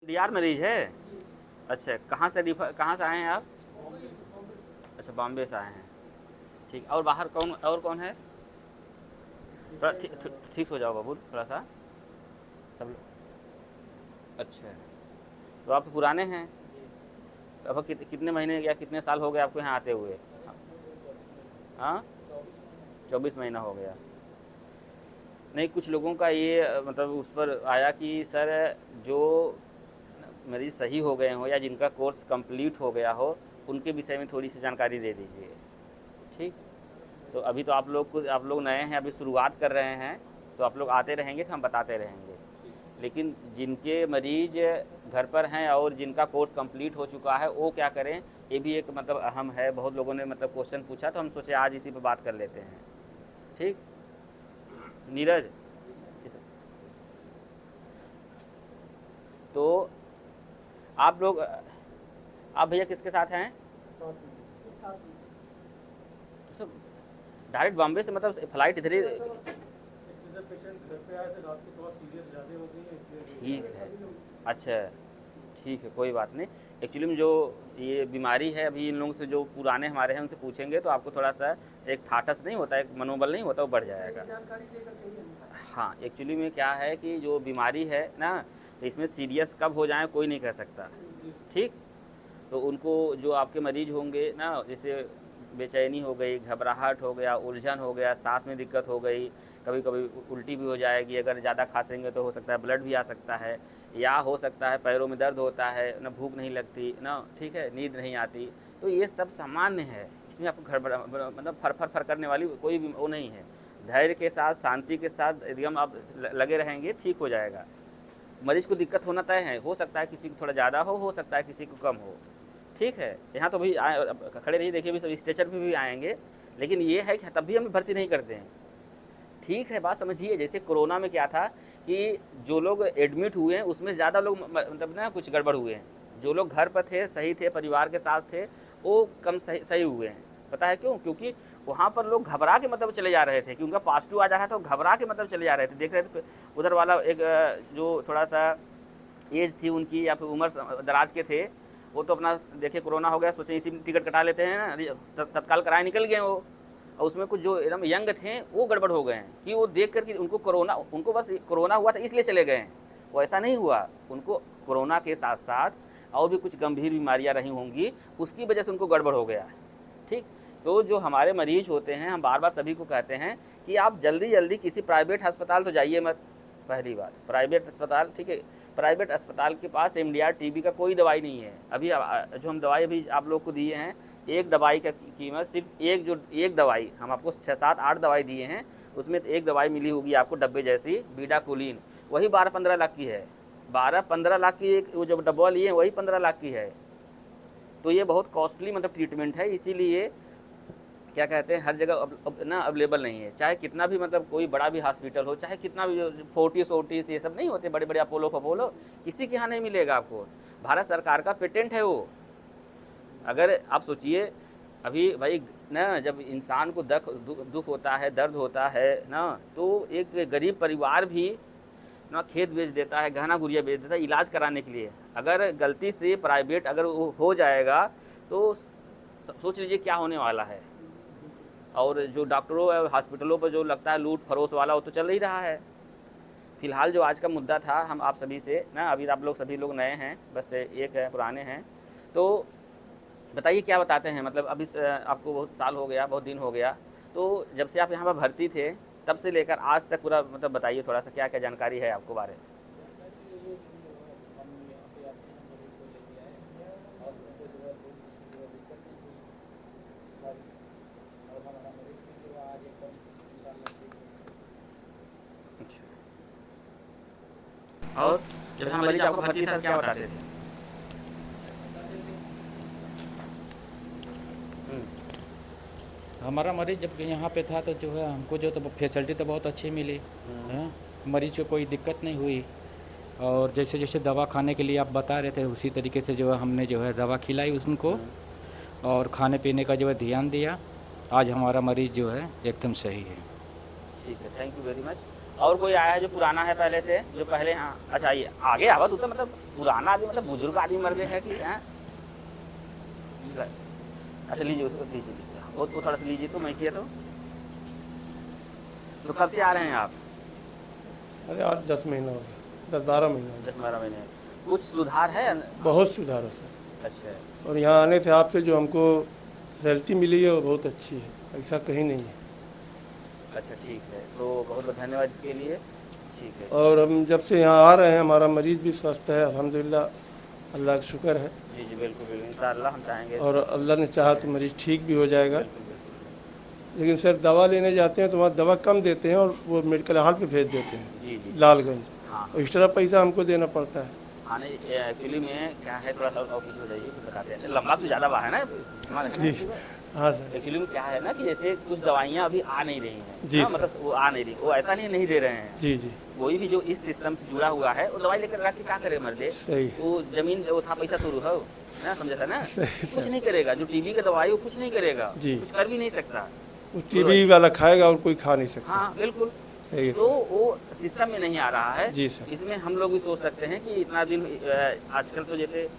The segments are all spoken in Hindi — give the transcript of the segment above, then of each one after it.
डीआर मरीज है? अच्छा, कहाँ से आए हैं आप? अच्छा, बॉम्बे से आए हैं। ठीक, और बाहर कौन है? थोड़ा ठीक हो जाओ बाबू, थोड़ा सा सब। अच्छा, तो आप तो पुराने हैं। तो अब कितने महीने या कितने साल हो गए आपको यहाँ आते हुए? हाँ, 24 महीना हो गया। नहीं, कुछ लोगों का ये मतलब उस पर आया कि सर, जो मरीज़ सही हो गए हों या जिनका कोर्स कंप्लीट हो गया हो, उनके विषय में थोड़ी सी जानकारी दे दीजिए। ठीक। तो अभी तो आप लोग नए हैं, अभी शुरुआत कर रहे हैं, तो आप लोग आते रहेंगे तो हम बताते रहेंगे। लेकिन जिनके मरीज घर पर हैं और जिनका कोर्स कंप्लीट हो चुका है, वो क्या करें, ये भी एक मतलब अहम है। बहुत लोगों ने मतलब क्वेश्चन पूछा, तो हम सोचे आज इसी पे बात कर लेते हैं। ठीक। नीरज, तो आप भैया किसके साथ हैं? तो सब डायरेक्ट बॉम्बे से, मतलब फ्लाइट इधर ही? ठीक है, अच्छा, ठीक है, कोई बात नहीं। एक्चुअली में जो ये बीमारी है, अभी इन लोगों से जो पुराने हमारे हैं उनसे पूछेंगे तो आपको थोड़ा सा एक ठाठस नहीं होता, एक मनोबल नहीं होता, वो बढ़ जाएगा। हाँ, एक्चुअली में क्या है कि जो बीमारी है ना, तो इसमें सीरियस कब हो जाए कोई नहीं कह सकता। ठीक। तो उनको जो आपके मरीज होंगे ना, जैसे बेचैनी हो गई, घबराहट हो गया, उलझन हो गया, सांस में दिक्कत हो गई, कभी कभी उल्टी भी हो जाएगी, अगर ज़्यादा खांसेंगे तो हो सकता है ब्लड भी आ सकता है, या हो सकता है पैरों में दर्द होता है ना, भूख नहीं लगती ना, ठीक है, नींद नहीं आती। तो ये सब सामान्य है, इसमें आपको मतलब फर करने वाली कोई भी वो नहीं है। धैर्य के साथ, शांति के साथ एकदम आप लगे रहेंगे, ठीक हो जाएगा। मरीज को दिक्कत होना तय है, हो सकता है किसी को थोड़ा ज़्यादा हो सकता है किसी को कम हो। ठीक है, यहाँ तो भाई खड़े रहिए, देखिए भी सब स्ट्रेचर पे भी आएंगे, लेकिन ये है कि तब भी हम भर्ती नहीं करते हैं। ठीक है, बात समझिए। जैसे कोरोना में क्या था कि जो लोग एडमिट हुए हैं उसमें ज़्यादा लोग मतलब ना कुछ गड़बड़ हुए हैं, जो लोग घर पर थे, सही थे, परिवार के साथ थे, वो कम सही हुए हैं। पता है क्यों? क्योंकि वहाँ पर लोग घबरा के मतलब चले जा रहे थे कि उनका पॉजिटिव आ जा रहा था, तो घबरा के मतलब चले जा रहे थे। देख रहे थे उधर वाला एक जो थोड़ा सा एज थी उनकी या फिर उम्र दराज के थे, वो तो अपना देखे कोरोना हो गया, सोचे इसी में टिकट कटा लेते हैं ना, तत्काल कराए निकल गए वो। और उसमें कुछ जो एकदम यंग थे वो गड़बड़ हो गए हैं कि वो देख कर कि उनको बस कोरोना हुआ था इसलिए चले गए हैं। वो ऐसा नहीं हुआ, उनको कोरोना के साथ साथ और भी कुछ गंभीर बीमारियां रही होंगी, उसकी वजह से उनको गड़बड़ हो गया। ठीक। तो जो हमारे मरीज होते हैं, हम बार बार सभी को कहते हैं कि आप जल्दी जल्दी किसी प्राइवेट अस्पताल तो जाइए मत। पहली बात, प्राइवेट अस्पताल, ठीक है, प्राइवेट अस्पताल के पास MDR TB का कोई दवाई नहीं है। अभी जो हम दवाई अभी आप लोग को दिए हैं, एक दवाई का कीमत सिर्फ एक दवाई, हम आपको 6, 7, 8 दवाई दिए हैं, उसमें एक दवाई मिली होगी आपको डब्बे जैसी, बीडाकोलिन, वही 12-15 लाख की है। 12-15 लाख की एक वो जो डब्बा लिए हैं वही 15 लाख की है। तो ये बहुत कॉस्टली मतलब ट्रीटमेंट है, इसीलिए क्या कहते हैं हर जगह ना अवेलेबल नहीं है। चाहे कितना भी मतलब कोई बड़ा भी हॉस्पिटल हो, चाहे कितना भी फोर्टिस ये सब नहीं होते बड़े बड़े अपोलो, किसी के यहाँ नहीं मिलेगा आपको। भारत सरकार का पेटेंट है वो। अगर आप सोचिए, अभी भाई ना, जब इंसान को दुख होता है, दर्द होता है ना, तो एक गरीब परिवार भी ना खेत बेच देता है, गहना गुड़िया बेच देता है इलाज कराने के लिए। अगर गलती से प्राइवेट अगर वो हो जाएगा तो सोच लीजिए क्या होने वाला है। और जो डॉक्टरों और हॉस्पिटलों पर जो लगता है लूट फरोश वाला, वो तो चल ही रहा है। फिलहाल जो आज का मुद्दा था, हम आप सभी से ना, अभी आप लोग सभी लोग नए हैं, बस एक है पुराने हैं, तो बताइए क्या बताते हैं। मतलब अभी आपको बहुत साल हो गया, बहुत दिन हो गया, तो जब से आप यहाँ पर भर्ती थे तब से लेकर आज तक पूरा मतलब बताइए थोड़ा सा, क्या क्या जानकारी है आपको बारे में। और जब हम मरीज आपको भर्ती था क्या बताते थे? हमारा मरीज जब यहाँ पे था तो जो है हमको जो तो फैसिलिटी तो बहुत अच्छी मिली है, मरीज को कोई दिक्कत नहीं हुई। और जैसे जैसे दवा खाने के लिए आप बता रहे थे उसी तरीके से जो है हमने जो है दवा खिलाई उनको, और खाने पीने का जो है ध्यान दिया। आज हमारा मरीज जो है एकदम सही है। ठीक है, थैंक यू वेरी मच। और कोई आया है जो पुराना है पहले से, जो पहले? हाँ, अच्छा, ये आगे आवा तो मतलब पुराना आदमी मतलब बुजुर्ग आदमी मर गए है कि हैं? अच्छा लीजिए उसको, लीजिए वो थोड़ा सा लीजिए तो मैं किया तो कब से आ रहे हैं आप? अरे 8-10 महीना हो गया, 10-12 महीना हो 10-12 महीने। कुछ सुधार है? गया। बहुत सुधार है सर। अच्छा और यहाँ आने से आपसे जो हमको फैसिलिटी मिली है वो बहुत अच्छी है, ऐसा कहीं नहीं है। अच्छा ठीक है, तो बहुत बहुत धन्यवाद इसके लिए। ठीक है और हम जब से यहाँ आ रहे हैं हमारा मरीज़ भी स्वस्थ है अल्हम्दुलिल्लाह, अल्लाह का शुक्र है। जी जी बिल्कुल बिल्कुल, इंशाअल्लाह हम चाहेंगे। और अल्लाह ने चाहा तो मरीज़ ठीक भी हो जाएगा। बिल्कुल बिल्कुल। लेकिन सर दवा लेने जाते हैं तो वहाँ दवा कम देते हैं और वो मेडिकल हॉल पे भेज देते हैं जी जी लालगंज, हाँ और एक्स्ट्रा पैसा हमको देना पड़ता है। हाँ नहीं एक्चुअली में क्या है, थोड़ा सा और पीछे हो जाइए फिर बताते हैं। लंबा तो ज़्यादा हुआ है ना जी हाँ सर। एक्चुअली में क्या है ना कि जैसे कुछ दवाइयाँ अभी आ नहीं रही हैं जी हाँ, सर। मतलब वो आ नहीं रही, वो ऐसा नहीं दे रहे हैं। जी जी कोई भी जो इस सिस्टम से जुड़ा हुआ है वो दवाई लेकर रख के क्या करे मर्दे, सही वो जमीन वो था पैसा शुरू हो ना, समझा था ना, सही कुछ नहीं करेगा। जो टीबी का दवाई वो कुछ नहीं करेगा, जी। कुछ कर भी नहीं सकता। वो टीबी वाला खाएगा और कोई खा नहीं सकता। हाँ बिल्कुल, सही है तो सर। वो सिस्टम में नहीं आ रहा है। जी सर। इसमें हम लोग भी सोच सकते हैं कि इतना दिन आजकल तो जैसे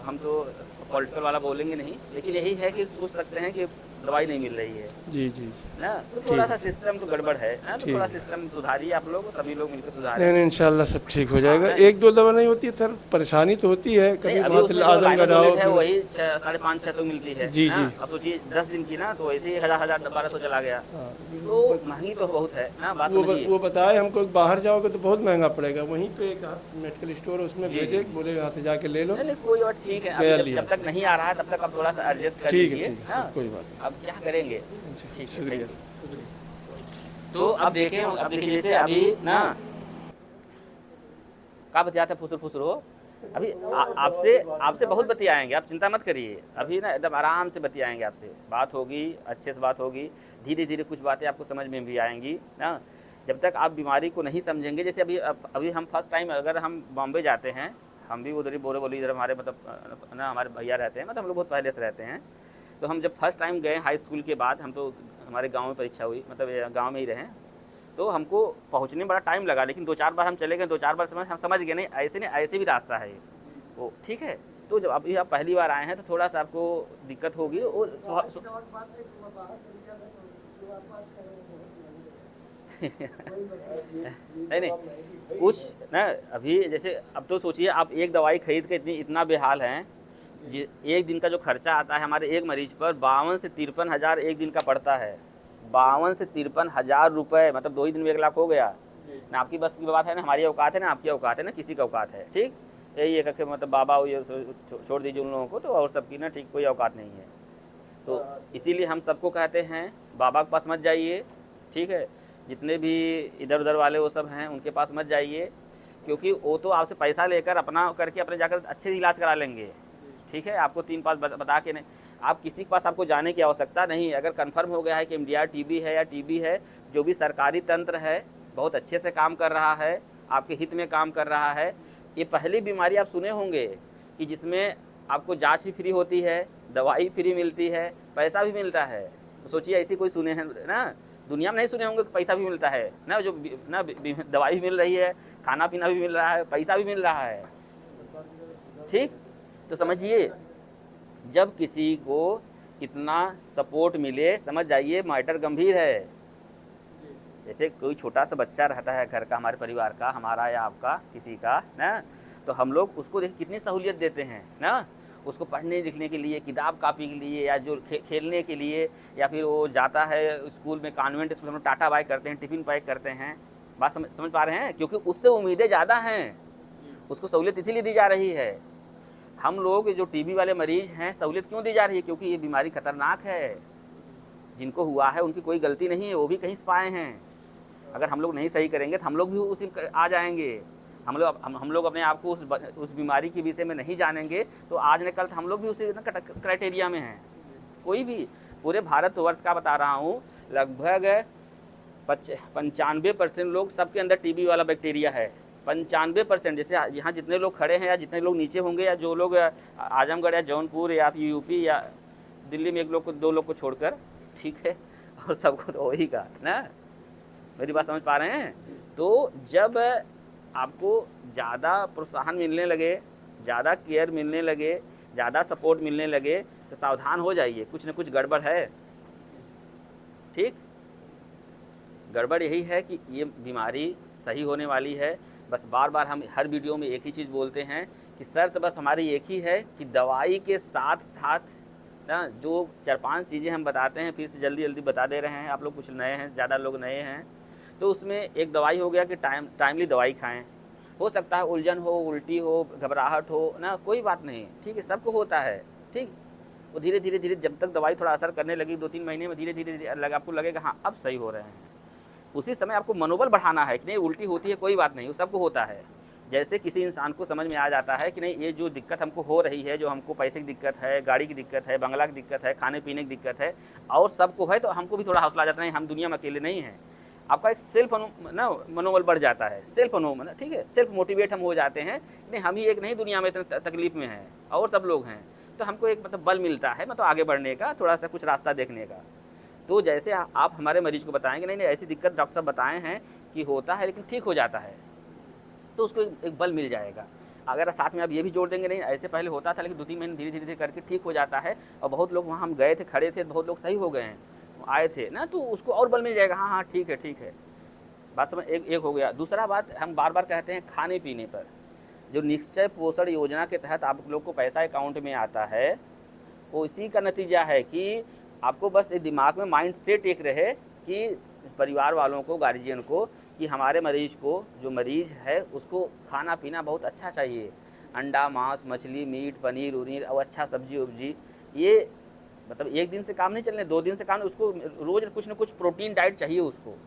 हम तो पॉलिटिकल वाला बोलेंगे नहीं, लेकिन यही है कि सोच सकते हैं कि दवाई नहीं मिल रही है जी जी ना, तो थोड़ा ठीक सा है। सिस्टम तो गड़बड़ है ना, तो ठीक थोड़ा है। सिस्टम सुधारिए आप लोग, सभी लोग मिलकर नहीं सुधारें। नहीं इंशाल्लाह सब ठीक हो जाएगा। हाँ, एक दो दवा नहीं होती सर, परेशानी तो होती है नहीं, कभी अभी वहाँ उसमें से जो आजमगढ़ आओ लाइनों है फिर- वही 550-600 मिलती है जी, ना? जी। अब सोचिए 10 दिन की ना, तो ऐसे ही 1000-1200 चला गया, हाँ, तो महंगी तो बहुत है ना, बात समझिए। वो बताए हमको कि बाहर जाओगे तो बहुत महंगा पड़ेगा, वहीं पे एक मेडिकल स्टोर है उसमें जी, भेजे, जी। बोले यहाँ से जाके ले लो। नहीं नहीं कोई बात ठीक है, गया अभी लिया जब तक नहीं आ रहा है तब तक आप थोड़ा सा एडजस्ट कर ठीक है लीजिए ठीक है हाँ? सर, कोई बात नहीं। अब क्या करेंगे। अच्छा, ठीक है, शुक्रिया thank you। सर, शुक्रिया। तो अब देखिए जैसे अभी ना का बतियाते फुसुर फुसुर हो, अभी आपसे बहुत बतियाएंगे, आप चिंता मत करिए। अभी ना एकदम आराम से बतियाएंगे आपसे, बात होगी, अच्छे से बात होगी, धीरे धीरे कुछ बातें आपको समझ में भी आएंगी ना। जब तक आप बीमारी को नहीं समझेंगे, जैसे अभी हम फर्स्ट टाइम अगर हम बॉम्बे जाते हैं, हम भी उधर ही बोरीवली इधर हमारे मतलब ना हमारे भैया रहते हैं, मतलब हम लोग बहुत पहले से रहते हैं। तो हम जब फर्स्ट टाइम गए हाई स्कूल के बाद, हम तो हमारे गांव में परीक्षा हुई, मतलब गांव में ही रहे, तो हमको पहुंचने में बड़ा टाइम लगा, लेकिन 2-4 बार हम चले गए, 2-4 बार हम समझ गए नहीं ऐसे भी रास्ता है ये, वो ठीक है। तो जब अभी आप पहली बार आए हैं तो थोड़ा सा आपको दिक्कत होगी और नहीं नहीं कुछ ना, अभी जैसे अब तो सोचिए आप एक दवाई खरीद के इतना बेहाल हैं, एक दिन का जो खर्चा आता है हमारे एक मरीज पर 52 से 53 हज़ार एक दिन का पड़ता है। 52 से 53 हज़ार रुपये, मतलब 2 ही दिन में 1 लाख हो गया ना। आपकी बस की बात है ना, हमारी औकात है ना, आपकी औकात है ना, किसी का औकात है ठीक। यही एक कि मतलब बाबा ये छोड़ दीजिए उन लोगों को, तो और सबकी ना ठीक कोई औकात नहीं है। तो इसीलिए हम सबको कहते हैं बाबा के पास मत जाइए, ठीक है। जितने भी इधर उधर वाले वो सब हैं उनके पास मत जाइए, क्योंकि वो तो आपसे पैसा लेकर अपना करके अपने जाकर अच्छे इलाज करा लेंगे, ठीक है। आपको 3-5 बता के नहीं, आप किसी के पास आपको जाने की आवश्यकता नहीं। अगर कंफर्म हो गया है कि MDR TB है या TB है, जो भी सरकारी तंत्र है बहुत अच्छे से काम कर रहा है, आपके हित में काम कर रहा है। ये पहली बीमारी आप सुने होंगे कि जिसमें आपको जांच भी फ्री होती है, दवाई फ्री मिलती है, पैसा भी मिलता है। तो सोचिए ऐसी कोई सुने हैं ना, दुनिया में नहीं सुने होंगे कि पैसा भी मिलता है ना, जो ना दवाई भी मिल रही है, खाना पीना भी मिल रहा है, पैसा भी मिल रहा है, ठीक। तो समझिए जब किसी को इतना सपोर्ट मिले, समझ जाइए मैटर गंभीर है। जैसे कोई छोटा सा बच्चा रहता है घर का, हमारे परिवार का, हमारा या आपका किसी का ना, तो हम लोग उसको देखिए कितनी सहूलियत देते हैं ना, उसको पढ़ने लिखने के लिए, किताब कापी के लिए, या जो खेलने के लिए, या फिर वो जाता है स्कूल में, कॉन्वेंट स्कूल में टाटा बाय करते हैं, टिफ़िन पैक करते हैं। बात समझ पा रहे हैं, क्योंकि उससे उम्मीदें ज़्यादा हैं, उसको सहूलियत इसीलिए दी जा रही है। हम लोग जो TB वाले मरीज़ हैं, सहूलियत क्यों दी जा रही है? क्योंकि ये बीमारी खतरनाक है। जिनको हुआ है उनकी कोई गलती नहीं है, वो भी कहीं से पाए हैं। अगर हम लोग नहीं सही करेंगे तो हम लोग भी उसी आ जाएंगे। हम लोग अपने आप को उस बीमारी के विषय में नहीं जानेंगे तो आज न कल हम लोग भी उसी क्राइटेरिया में हैं। कोई भी पूरे भारतवर्ष का बता रहा हूँ, लगभग 95% लोग सबके अंदर TB वाला बैक्टीरिया है। 95%। जैसे यहाँ जितने लोग खड़े हैं या जितने लोग नीचे होंगे, या जो लोग आजमगढ़ या जौनपुर या UP या दिल्ली में 1 लोग को 2 लोग को छोड़कर, ठीक है, और सबको तो वही का ना। मेरी बात समझ पा रहे हैं? तो जब आपको ज़्यादा प्रोत्साहन मिलने लगे, ज़्यादा केयर मिलने लगे, ज़्यादा सपोर्ट मिलने लगे, तो सावधान हो जाइए, कुछ न कुछ गड़बड़ है। ठीक, गड़बड़ यही है कि ये बीमारी सही होने वाली है। बस बार बार हम हर वीडियो में एक ही चीज़ बोलते हैं कि शर्त बस हमारी एक ही है कि दवाई के साथ साथ ना जो 4-5 चीज़ें हम बताते हैं, फिर से जल्दी जल्दी बता दे रहे हैं। आप लोग कुछ नए हैं, ज़्यादा लोग नए हैं, तो उसमें एक दवाई हो गया कि टाइमली दवाई खाएं। हो सकता है उलझन हो, उल्टी हो, घबराहट हो ना, कोई बात नहीं, ठीक है, सबको होता है। ठीक, वो धीरे धीरे धीरे जब तक दवाई थोड़ा असर करने लगी 2-3 महीने में धीरे धीरे आपको लगेगा हाँ अब सही हो रहे हैं। उसी समय आपको मनोबल बढ़ाना है कि नहीं उल्टी होती है कोई बात नहीं, वो सबको होता है। जैसे किसी इंसान को समझ में आ जाता है कि नहीं ये जो दिक्कत हमको हो रही है, जो हमको पैसे की दिक्कत है, गाड़ी की दिक्कत है, बंगला की दिक्कत है, खाने पीने की दिक्कत है, और सबको है, तो हमको भी थोड़ा हौसला आ जाता है, हम दुनिया में अकेले नहीं हैं। आपका एक सेल्फ मनोबल बढ़ जाता है, सेल्फ ठीक है, सेल्फ मोटिवेट हम हो जाते हैं, नहीं हम ही एक नहीं दुनिया में इतने तकलीफ में हैं और सब लोग हैं, तो हमको एक मतलब बल मिलता है, मतलब आगे बढ़ने का, थोड़ा सा कुछ रास्ता देखने का। तो जैसे आप हमारे मरीज को बताएंगे नहीं ऐसी दिक्कत डॉक्टर साहब बताए हैं कि होता है लेकिन ठीक हो जाता है, तो उसको एक बल मिल जाएगा। अगर साथ में आप ये भी जोड़ देंगे नहीं ऐसे पहले होता था लेकिन 2-3 महीने धीरे धीरे करके ठीक हो जाता है, और बहुत लोग वहाँ हम गए थे, खड़े थे, बहुत लोग सही हो गए हैं, आए थे ना, तो उसको और बल मिल जाएगा, हाँ हाँ ठीक है। बात समझ एक हो गया। दूसरा बात हम बार बार कहते हैं खाने पीने पर, जो निश्चय पोषण योजना के तहत आप लोग को पैसा अकाउंट में आता है, वो इसी का नतीजा है कि आपको बस ये दिमाग में माइंड सेट एक रहे कि परिवार वालों को, गार्जियन को, कि हमारे मरीज को, जो मरीज है उसको खाना पीना बहुत अच्छा चाहिए, अंडा, मांस, मछली, मीट, पनीर उनीर और अच्छा सब्जी उब्जी, ये मतलब एक दिन से काम नहीं चलने, 2 दिन से काम, उसको रोज़ कुछ न कुछ प्रोटीन डाइट चाहिए उसको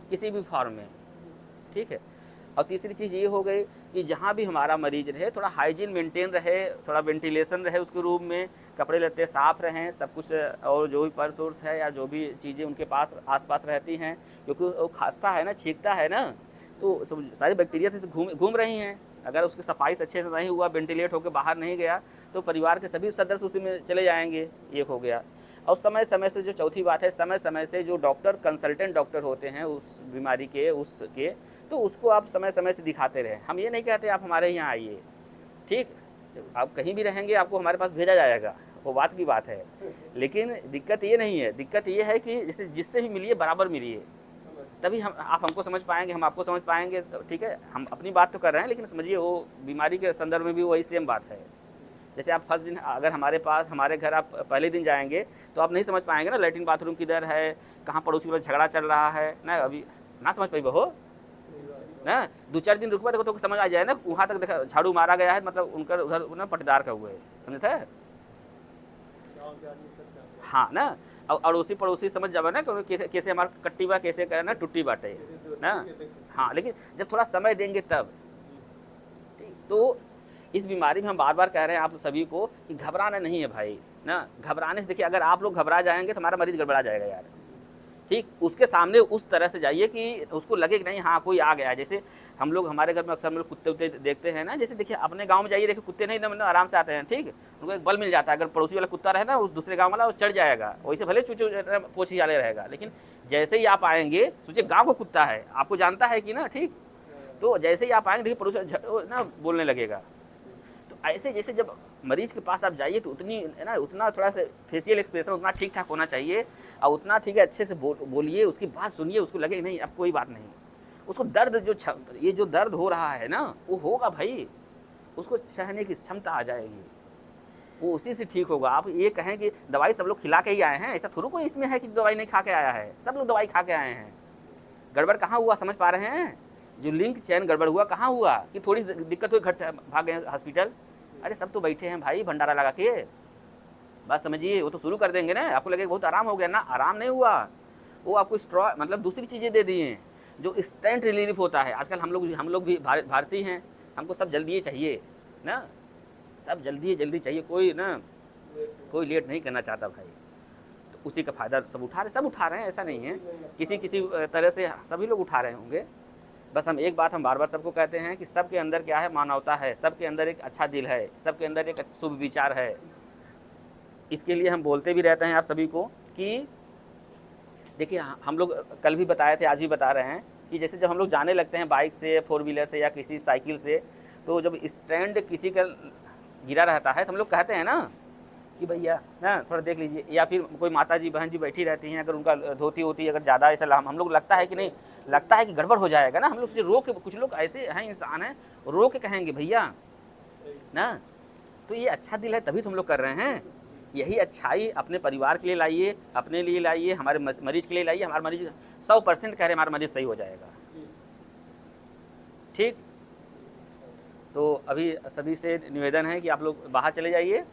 किसी भी फॉर्म में। ठीक है, और तीसरी चीज़ ये हो गई कि जहाँ भी हमारा मरीज रहे थोड़ा हाइजीन मेंटेन रहे, थोड़ा वेंटिलेशन रहे उसके रूम में, कपड़े लत्ते साफ़ रहें, सब कुछ, और जो भी पर्स वर्स है या जो भी चीज़ें उनके पास आसपास रहती हैं, क्योंकि वो खांसता है ना, छींकता है ना, तो सब सारी बैक्टीरिया से घूम रही हैं। अगर उसकी सफाई से अच्छे से नहीं हुआ, वेंटिलेट होकर बाहर नहीं गया, तो परिवार के सभी सदस्य उसी में चले जाएंगे, एक हो गया। और समय समय से जो चौथी बात है, समय समय से जो डॉक्टर, कंसल्टेंट डॉक्टर होते हैं उस बीमारी के, उसके, तो उसको आप समय समय से दिखाते रहें। हम ये नहीं कहते आप हमारे यहाँ आइए, ठीक, आप कहीं भी रहेंगे आपको हमारे पास भेजा जाएगा, वो बात की बात है, लेकिन दिक्कत ये नहीं है, दिक्कत ये है कि जैसे जिससे भी मिलिए बराबर मिलिए, तभी आप हमको समझ पाएंगे, हम आपको समझ पाएंगे। तो ठीक है, हम अपनी बात तो कर रहे हैं, लेकिन समझिए वो बीमारी के संदर्भ में भी वही सेम बात है। जैसे आप फर्स्ट दिन अगर हमारे घर आप पहले दिन जाएंगे तो आप नहीं समझ पाएंगे ना लैट्रिन बाथरूम किधर है, कहाँ पड़ोसी वाला झगड़ा चल रहा है ना, अभी ना समझ पाई हो ना, 2-4 दिन रुकवा देखो तो समझ आ जाए ना, वहाँ तक देखा झाड़ू मारा गया है, मतलब उनका उधर ना पटदार का हुआ है, समझते हैं, हाँ ना, और अड़ोसी पड़ोसी समझ जावे ना कैसे हमारा कट्टी बा, कैसे करना टुट्टी बाटे ना, हाँ, लेकिन जब थोड़ा समय देंगे तब। तो इस बीमारी में हम बार बार कह रहे हैं आप सभी को कि घबराना नहीं है भाई ना, घबराने से देखिए अगर आप लोग घबरा जाएंगे तो हमारा मरीज गड़बड़ा जाएगा यार। ठीक, उसके सामने उस तरह से जाइए कि उसको लगे कि नहीं हाँ कोई आ गया। जैसे हम लोग हमारे घर में अक्सर हम लोग कुत्ते उत्ते देखते हैं ना, जैसे देखिए अपने गांव में जाइए, देखिए कुत्ते नहीं ना आराम से आते हैं, ठीक, उनको एक बल मिल जाता है, अगर पड़ोसी वाला कुत्ता रहे ना उस दूसरे गाँव वाला वो चढ़ जाएगा, वैसे भले चूचू पोछी वाले रहेगा, लेकिन जैसे ही आप आएंगे सोचिए गाँव का कुत्ता है, आपको जानता है कि ना, ठीक, तो जैसे ही आप आएंगे देखिए पड़ोसी ना बोलने लगेगा। ऐसे जैसे जब मरीज के पास आप जाइए तो उतना थोड़ा सा फेशियल एक्सप्रेशन उतना ठीक ठाक होना चाहिए, और उतना ठीक है अच्छे से बोलिए, उसकी बात सुनिए, उसको लगे नहीं अब कोई बात नहीं, उसको दर्द ये जो दर्द हो रहा है ना वो होगा भाई, उसको सहने की क्षमता आ जाएगी, वो उसी से ठीक होगा। आप ये कहें कि दवाई सब लोग खिला के ही आए हैं, ऐसा थोड़ा कोई इसमें है कि दवाई नहीं खा के आया है, सब लोग दवाई खा के आए हैं। गड़बड़ कहाँ हुआ समझ पा रहे हैं, जो लिंक चैन गड़बड़ हुआ कहाँ हुआ कि थोड़ी दिक्कत हुई घर से भाग गए हॉस्पिटल, अरे सब तो बैठे हैं भाई भंडारा लगा के, बात समझिए, वो तो शुरू कर देंगे ना, आपको लगेगा बहुत आराम हो गया ना, आराम नहीं हुआ, वो आपको स्ट्रॉ मतलब दूसरी चीज़ें दे दी हैं जो इंस्टेंट रिलीफ होता है। आजकल हम लोग भी भारतीय हैं, हमको सब जल्दी चाहिए ना, सब जल्दी चाहिए, कोई लेट नहीं करना चाहता भाई, तो उसी का फ़ायदा सब उठा रहे हैं, ऐसा नहीं है, किसी तरह से सभी लोग उठा रहे होंगे। बस हम एक बात हम बार बार सबको कहते हैं कि सबके अंदर क्या है, मानवता है, सबके अंदर एक अच्छा दिल है, सबके अंदर एक शुभ विचार है। इसके लिए हम बोलते भी रहते हैं आप सभी को कि देखिए हम लोग कल भी बताए थे, आज भी बता रहे हैं कि जैसे जब हम लोग जाने लगते हैं बाइक से, 4 व्हीलर से या किसी साइकिल से, तो जब स्टैंड किसी का गिरा रहता है तो हम लोग कहते हैं ना कि भैया ना थोड़ा देख लीजिए, या फिर कोई माता जी बहन जी बैठी रहती हैं, अगर उनका धोती होती अगर ज़्यादा ऐसा हम लोग लगता है कि नहीं, लगता है कि गड़बड़ हो जाएगा ना, हम लोग से रो के, कुछ लोग ऐसे हैं इंसान हैं रो के कहेंगे भैया ना। तो ये अच्छा दिल है तभी तो हम लोग कर रहे हैं। यही अच्छाई अपने परिवार के लिए लाइए, अपने लिए लाइए, हमारे मरीज के लिए लाइए। हमारा मरीज 100% कह रहे हमारा मरीज सही हो जाएगा। ठीक, तो अभी सभी से निवेदन है कि आप लोग बाहर चले जाइए।